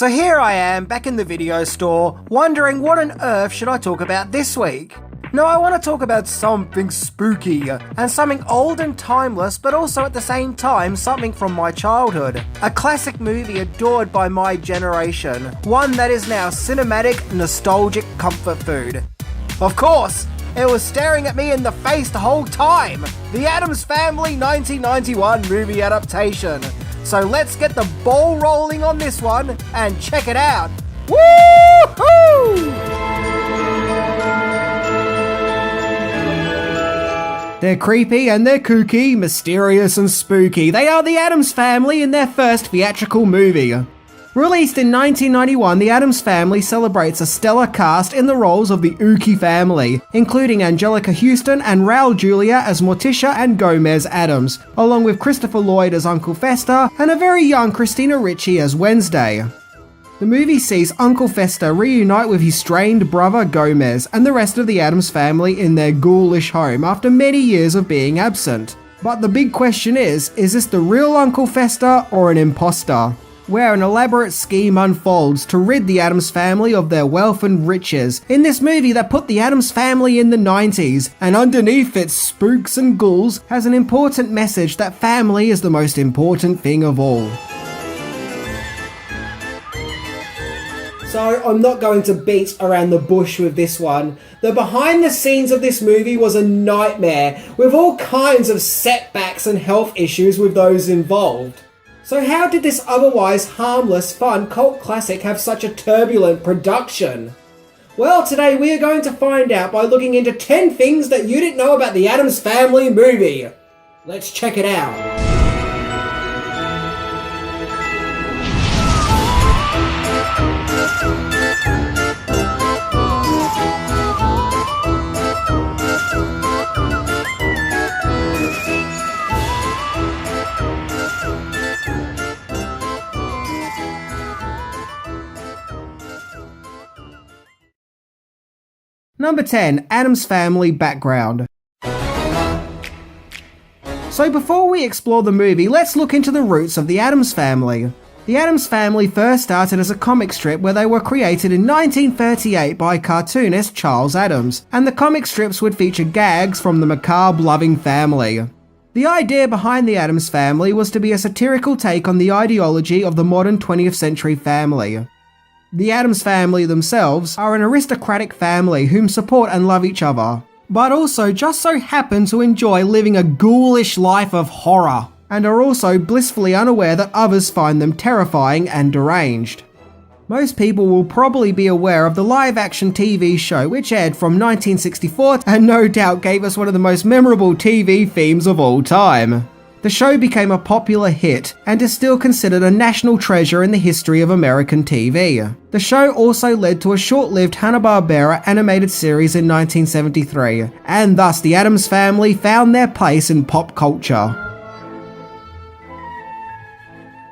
So here I am, back in the video store, wondering what on earth should I talk about this week? No, I want to talk about something spooky, and something old and timeless, but also at the same time something from my childhood. A classic movie adored by my generation, one that is now cinematic, nostalgic comfort food. Of course, it was staring at me in the face the whole time! The Addams Family 1991 movie adaptation. So let's get the ball rolling on this one and check it out. Woo-hoo! They're creepy and they're kooky, mysterious and spooky. They are the Addams Family in their first theatrical movie. Released in 1991, the Addams Family celebrates a stellar cast in the roles of the Ookie family, including Angelica Houston and Raul Julia as Morticia and Gomez Addams, along with Christopher Lloyd as Uncle Fester and a very young Christina Ricci as Wednesday. The movie sees Uncle Fester reunite with his strained brother Gomez and the rest of the Addams family in their ghoulish home after many years of being absent. But the big question is this the real Uncle Fester or an imposter? Where an elaborate scheme unfolds to rid the Addams family of their wealth and riches in this movie that put the Addams family in the 90s, and underneath its spooks and ghouls has an important message that family is the most important thing of all. So I'm not going to beat around the bush with this one. The behind the scenes of this movie was a nightmare, with all kinds of setbacks and health issues with those involved. So how did this otherwise harmless, fun cult classic have such a turbulent production? Well, today we are going to find out by looking into 10 things that you didn't know about the Addams Family movie. Let's check it out. Number 10. Addams Family background. So before we explore the movie, let's look into the roots of the Addams Family. The Addams Family first started as a comic strip where they were created in 1938 by cartoonist Charles Addams, and the comic strips would feature gags from the macabre-loving family. The idea behind the Addams Family was to be a satirical take on the ideology of the modern 20th century family. The Addams family themselves are an aristocratic family whom support and love each other, but also just so happen to enjoy living a ghoulish life of horror, and are also blissfully unaware that others find them terrifying and deranged. Most people will probably be aware of the live-action TV show which aired from 1964 and no doubt gave us one of the most memorable TV themes of all time. The show became a popular hit and is still considered a national treasure in the history of American TV. The show also led to a short-lived Hanna-Barbera animated series in 1973, and thus the Addams Family found their place in pop culture.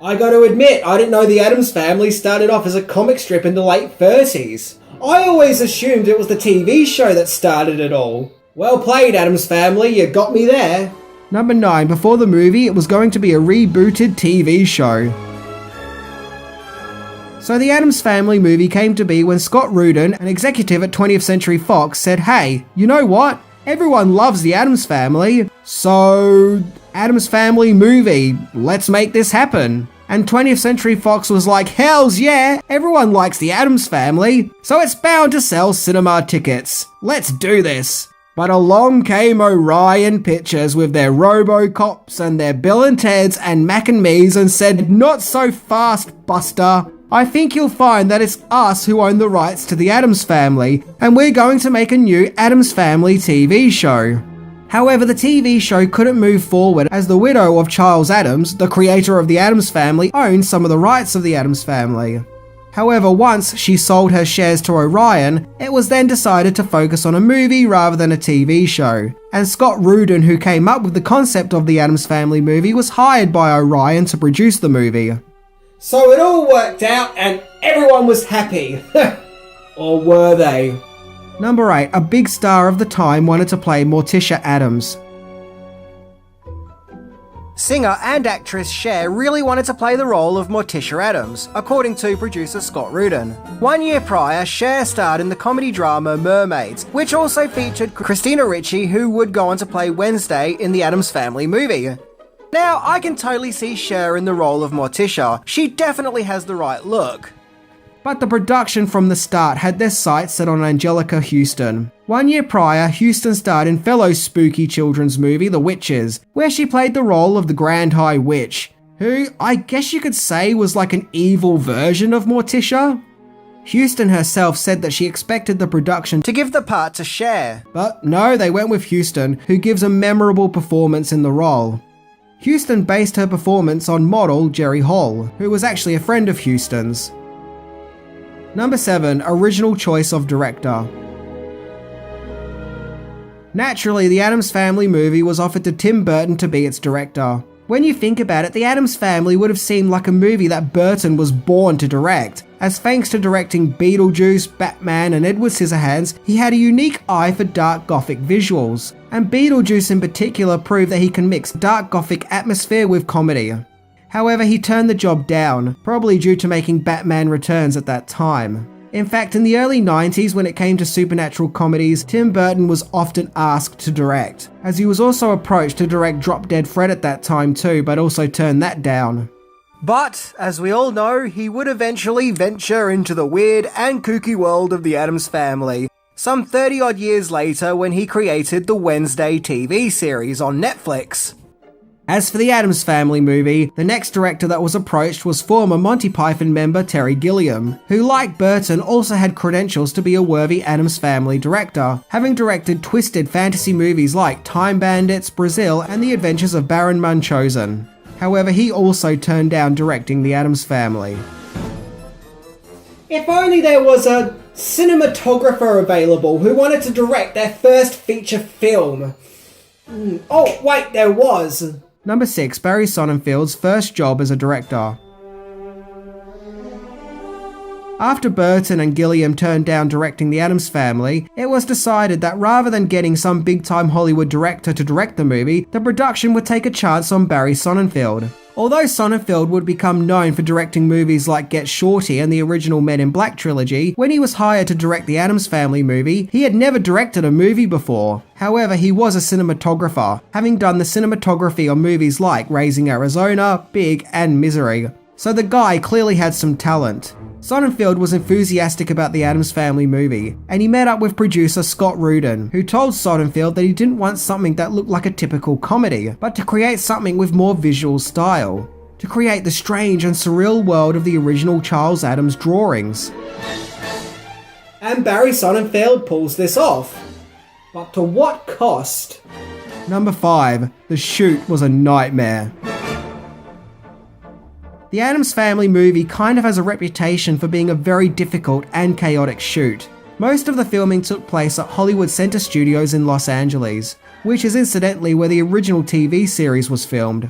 I gotta admit, I didn't know the Addams Family started off as a comic strip in the late 30s. I always assumed it was the TV show that started it all. Well played, Addams Family, you got me there. Number 9. Before the movie, it was going to be a rebooted TV show. So the Addams Family movie came to be when Scott Rudin, an executive at 20th Century Fox, said, "Hey, you know what? Everyone loves the Addams Family, so Addams Family movie, let's make this happen." And 20th Century Fox was like, "Hells yeah, everyone likes the Addams Family, so it's bound to sell cinema tickets. Let's do this." But along came Orion Pictures with their Robocops and their Bill and Ted's and Mac and Me's and said, "Not so fast, Buster. I think you'll find that it's us who own the rights to the Addams Family, and we're going to make a new Addams Family TV show." However, the TV show couldn't move forward as the widow of Charles Addams, the creator of the Addams Family, owned some of the rights of the Addams Family. However, once she sold her shares to Orion, it was then decided to focus on a movie rather than a TV show. And Scott Rudin, who came up with the concept of the Addams Family movie, was hired by Orion to produce the movie. So it all worked out and everyone was happy. Or were they? Number 8. A big star of the time wanted to play Morticia Addams. Singer and actress Cher really wanted to play the role of Morticia Addams, according to producer Scott Rudin. 1 year prior, Cher starred in the comedy drama Mermaids, which also featured Christina Ricci, who would go on to play Wednesday in the Addams Family movie. Now, I can totally see Cher in the role of Morticia. She definitely has the right look. But the production from the start had their sights set on Angelica Houston. 1 year prior, Houston starred in fellow spooky children's movie The Witches, where she played the role of the Grand High Witch, who I guess you could say was like an evil version of Morticia. Houston herself said that she expected the production to give the part to Cher, but no, they went with Houston, who gives a memorable performance in the role. Houston based her performance on model Jerry Hall, who was actually a friend of Houston's. Number 7, original choice of director. Naturally, the Addams Family movie was offered to Tim Burton to be its director. When you think about it, the Addams Family would have seemed like a movie that Burton was born to direct, as thanks to directing Beetlejuice, Batman and Edward Scissorhands, he had a unique eye for dark gothic visuals, and Beetlejuice in particular proved that he can mix dark gothic atmosphere with comedy. However, he turned the job down, probably due to making Batman Returns at that time. In fact, in the early 90s, when it came to supernatural comedies, Tim Burton was often asked to direct, as he was also approached to direct Drop Dead Fred at that time too, but also turned that down. But, as we all know, he would eventually venture into the weird and kooky world of the Addams Family, some 30 odd years later when he created the Wednesday TV series on Netflix. As for the Addams Family movie, the next director that was approached was former Monty Python member Terry Gilliam, who like Burton also had credentials to be a worthy Addams Family director, having directed twisted fantasy movies like Time Bandits, Brazil and The Adventures of Baron Munchausen. However, he also turned down directing the Addams Family. If only there was a cinematographer available who wanted to direct their first feature film. Oh, wait, there was. Number 6, Barry Sonnenfeld's first job as a director. After Burton and Gilliam turned down directing the Addams Family, it was decided that rather than getting some big-time Hollywood director to direct the movie, the production would take a chance on Barry Sonnenfeld. Although Sonnenfeld would become known for directing movies like Get Shorty and the original Men in Black trilogy, when he was hired to direct the Addams Family movie, he had never directed a movie before. However, he was a cinematographer, having done the cinematography on movies like Raising Arizona, Big and Misery. So the guy clearly had some talent. Sonnenfeld was enthusiastic about the Addams Family movie, and he met up with producer Scott Rudin, who told Sonnenfeld that he didn't want something that looked like a typical comedy, but to create something with more visual style, to create the strange and surreal world of the original Charles Addams drawings. And Barry Sonnenfeld pulls this off. But to what cost? Number 5, the shoot was a nightmare. The Addams Family movie kind of has a reputation for being a very difficult and chaotic shoot. Most of the filming took place at Hollywood Center Studios in Los Angeles, which is incidentally where the original TV series was filmed.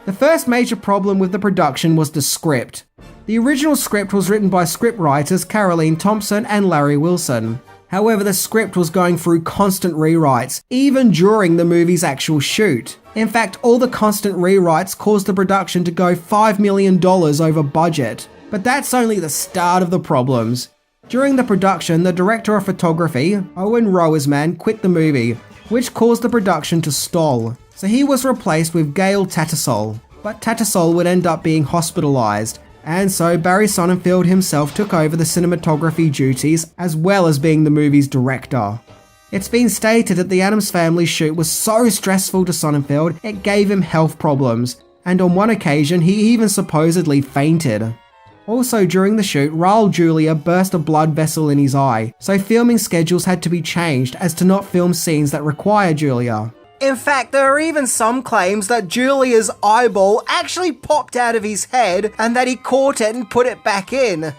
The first major problem with the production was the script. The original script was written by scriptwriters Caroline Thompson and Larry Wilson. However, the script was going through constant rewrites, even during the movie's actual shoot. In fact, all the constant rewrites caused the production to go $5 million over budget. But that's only the start of the problems. During the production, the director of photography, Owen Roseman, quit the movie, which caused the production to stall. So he was replaced with Gail Tattersall, but Tattersall would end up being hospitalized. And so Barry Sonnenfeld himself took over the cinematography duties as well as being the movie's director. It's been stated that the Addams Family shoot was so stressful to Sonnenfeld it gave him health problems, and on one occasion he even supposedly fainted. Also during the shoot, Raul Julia burst a blood vessel in his eye, so filming schedules had to be changed as to not film scenes that require Julia. In fact, there are even some claims that Julia's eyeball actually popped out of his head and that he caught it and put it back in.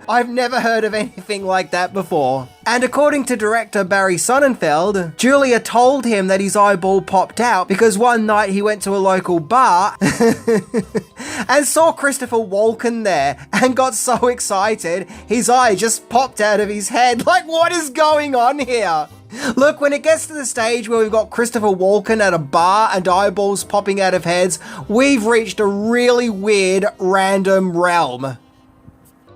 I've never heard of anything like that before. And according to director Barry Sonnenfeld, Julia told him that his eyeball popped out because one night he went to a local bar and saw Christopher Walken there and got so excited his eye just popped out of his head. Like, what is going on here? Look, when it gets to the stage where we've got Christopher Walken at a bar and eyeballs popping out of heads, we've reached a really weird, random realm.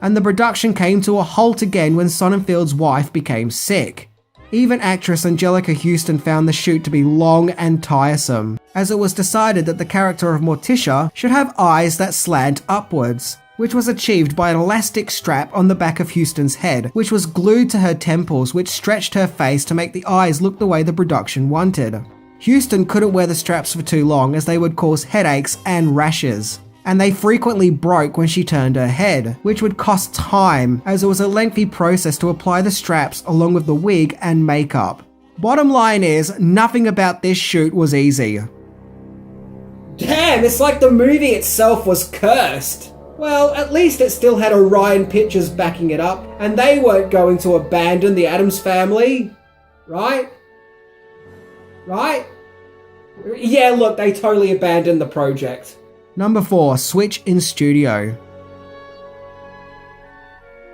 And the production came to a halt again when Sonnenfeld's wife became sick. Even actress Angelica Houston found the shoot to be long and tiresome, as it was decided that the character of Morticia should have eyes that slant upwards, which was achieved by an elastic strap on the back of Houston's head, which was glued to her temples, which stretched her face to make the eyes look the way the production wanted. Houston couldn't wear the straps for too long as they would cause headaches and rashes, and they frequently broke when she turned her head, which would cost time as it was a lengthy process to apply the straps along with the wig and makeup. Bottom line is, nothing about this shoot was easy. Damn, it's like the movie itself was cursed. Well, at least it still had Orion Pictures backing it up, and they weren't going to abandon the Addams family. Right? Right? Yeah, look, they totally abandoned the project. Number 4. Switch in studio.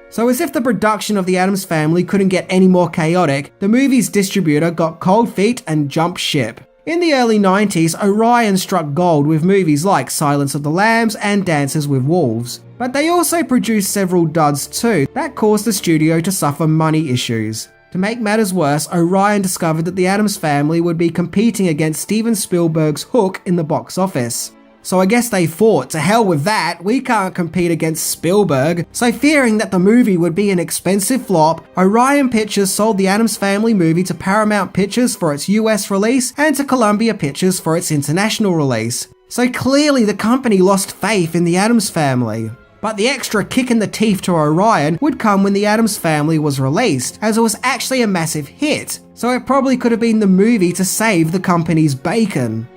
So as if the production of the Addams Family couldn't get any more chaotic, the movie's distributor got cold feet and jumped ship. In the early 90s, Orion struck gold with movies like Silence of the Lambs and Dances with Wolves. But they also produced several duds too that caused the studio to suffer money issues. To make matters worse, Orion discovered that the Addams Family would be competing against Steven Spielberg's Hook in the box office. So I guess they thought, to hell with that, we can't compete against Spielberg. So fearing that the movie would be an expensive flop, Orion Pictures sold the Addams Family movie to Paramount Pictures for its US release and to Columbia Pictures for its international release. So clearly the company lost faith in the Addams Family. But the extra kick in the teeth to Orion would come when the Addams Family was released, as it was actually a massive hit. So it probably could have been the movie to save the company's bacon.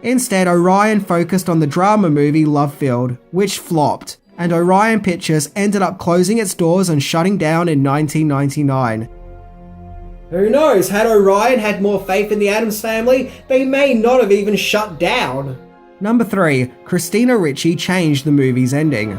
Instead, Orion focused on the drama movie Love Field, which flopped, and Orion Pictures ended up closing its doors and shutting down in 1999. Who knows, had Orion had more faith in the Addams Family, they may not have even shut down. Number 3. Christina Ricci changed the movie's ending.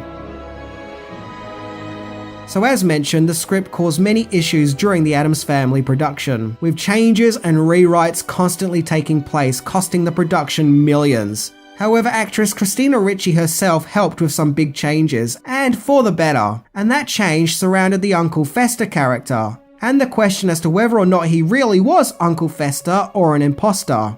So as mentioned, the script caused many issues during the Addams Family production, with changes and rewrites constantly taking place, costing the production millions. However, actress Christina Ricci herself helped with some big changes, and for the better, and that change surrounded the Uncle Fester character, and the question as to whether or not he really was Uncle Fester or an imposter.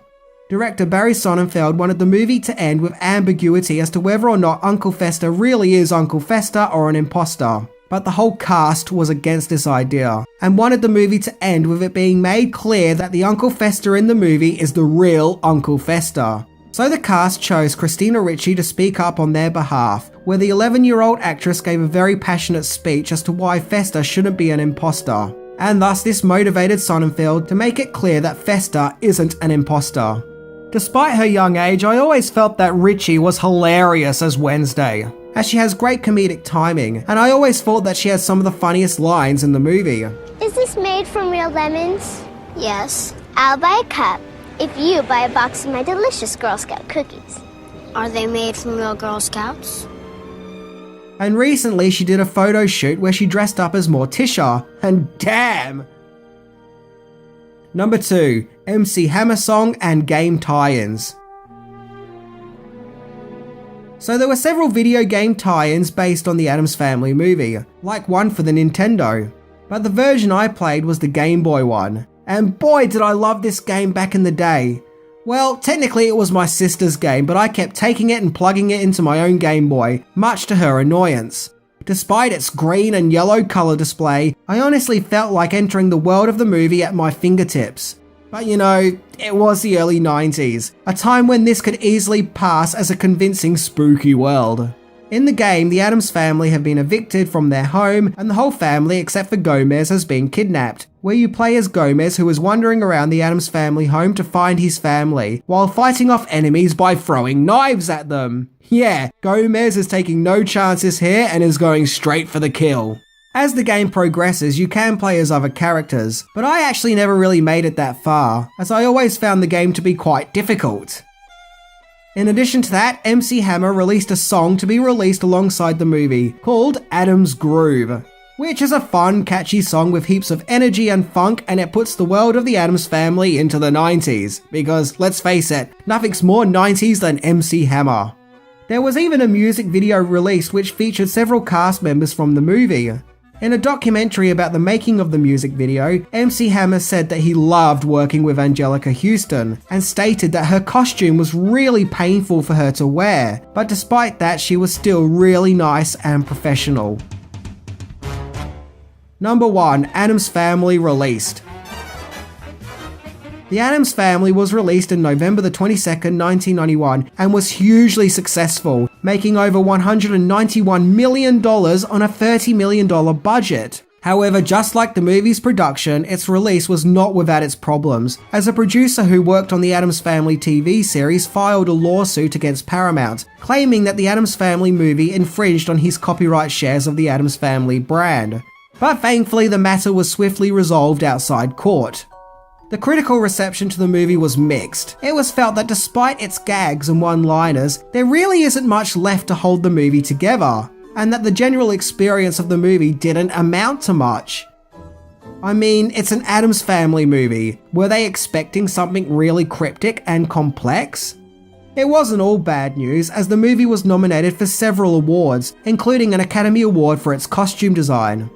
Director Barry Sonnenfeld wanted the movie to end with ambiguity as to whether or not Uncle Fester really is Uncle Fester or an imposter. But the whole cast was against this idea, and wanted the movie to end with it being made clear that the Uncle Fester in the movie is the real Uncle Fester. So the cast chose Christina Ricci to speak up on their behalf, where the 11-year-old actress gave a very passionate speech as to why Fester shouldn't be an imposter. And thus this motivated Sonnenfeld to make it clear that Fester isn't an imposter. Despite her young age, I always felt that Ricci was hilarious as Wednesday, as she has great comedic timing, and I always thought that she has some of the funniest lines in the movie. Is this made from real lemons? Yes. I'll buy a cup if you buy a box of my delicious Girl Scout cookies. Are they made from real Girl Scouts? And recently she did a photo shoot where she dressed up as Morticia, and damn! Number 2. MC Hammer song and game tie-ins. So there were several video game tie-ins based on the Addams Family movie, like one for the Nintendo. But the version I played was the Game Boy one, and boy did I love this game back in the day. Well, technically it was my sister's game, but I kept taking it and plugging it into my own Game Boy, much to her annoyance. Despite its green and yellow colour display, I honestly felt like entering the world of the movie at my fingertips. But you know, it was the early 90s, a time when this could easily pass as a convincing spooky world. In the game, the Addams family have been evicted from their home, and the whole family except for Gomez has been kidnapped, where you play as Gomez, who is wandering around the Addams family home to find his family, while fighting off enemies by throwing knives at them. Yeah, Gomez is taking no chances here and is going straight for the kill. As the game progresses, you can play as other characters, but I actually never really made it that far, as I always found the game to be quite difficult. In addition to that, MC Hammer released a song to be released alongside the movie, called Addams Groove. which is a fun, catchy song with heaps of energy and funk, and it puts the world of the Addams Family into the 90s. Because, let's face it, nothing's more 90s than MC Hammer. There was even a music video released which featured several cast members from the movie. In a documentary about the making of the music video, MC Hammer said that he loved working with Angelica Houston, and stated that her costume was really painful for her to wear, but despite that she was still really nice and professional. Number 1. Addams Family released. The Addams Family was released on November the 22nd, 1991 and was hugely successful, making over $191 million on a $30 million budget. However, just like the movie's production, its release was not without its problems, as a producer who worked on the Addams Family TV series filed a lawsuit against Paramount, claiming that the Addams Family movie infringed on his copyright shares of the Addams Family brand. But thankfully, the matter was swiftly resolved outside court. The critical reception to the movie was mixed. It was felt that despite its gags and one-liners, there really isn't much left to hold the movie together, and that the general experience of the movie didn't amount to much. I mean, it's an Addams Family movie. Were they expecting something really cryptic and complex? It wasn't all bad news, as the movie was nominated for several awards, including an Academy Award for its costume design.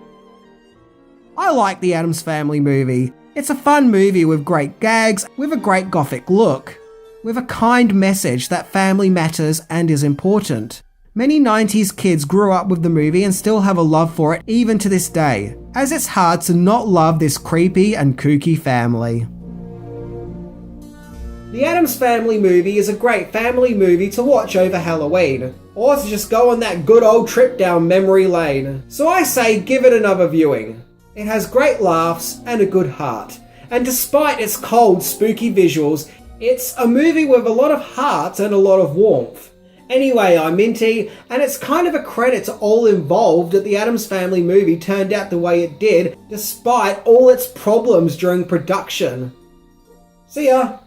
I like the Addams Family movie. It's a fun movie with great gags, with a great gothic look, with a kind message that family matters and is important. Many 90s kids grew up with the movie and still have a love for it even to this day, as it's hard to not love this creepy and kooky family. The Addams Family movie is a great family movie to watch over Halloween, or to just go on that good old trip down memory lane. So I say give it another viewing. It has great laughs and a good heart, and despite its cold, spooky visuals, it's a movie with a lot of heart and a lot of warmth. Anyway, I'm Minty, and it's kind of a credit to all involved that the Addams Family movie turned out the way it did, despite all its problems during production. See ya!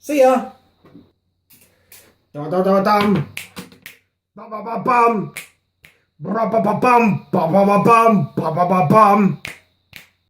See ya! Da da da dum. Ba ba ba bum. Ba ba ba bum. Ba ba ba bum. Ba ba ba bum.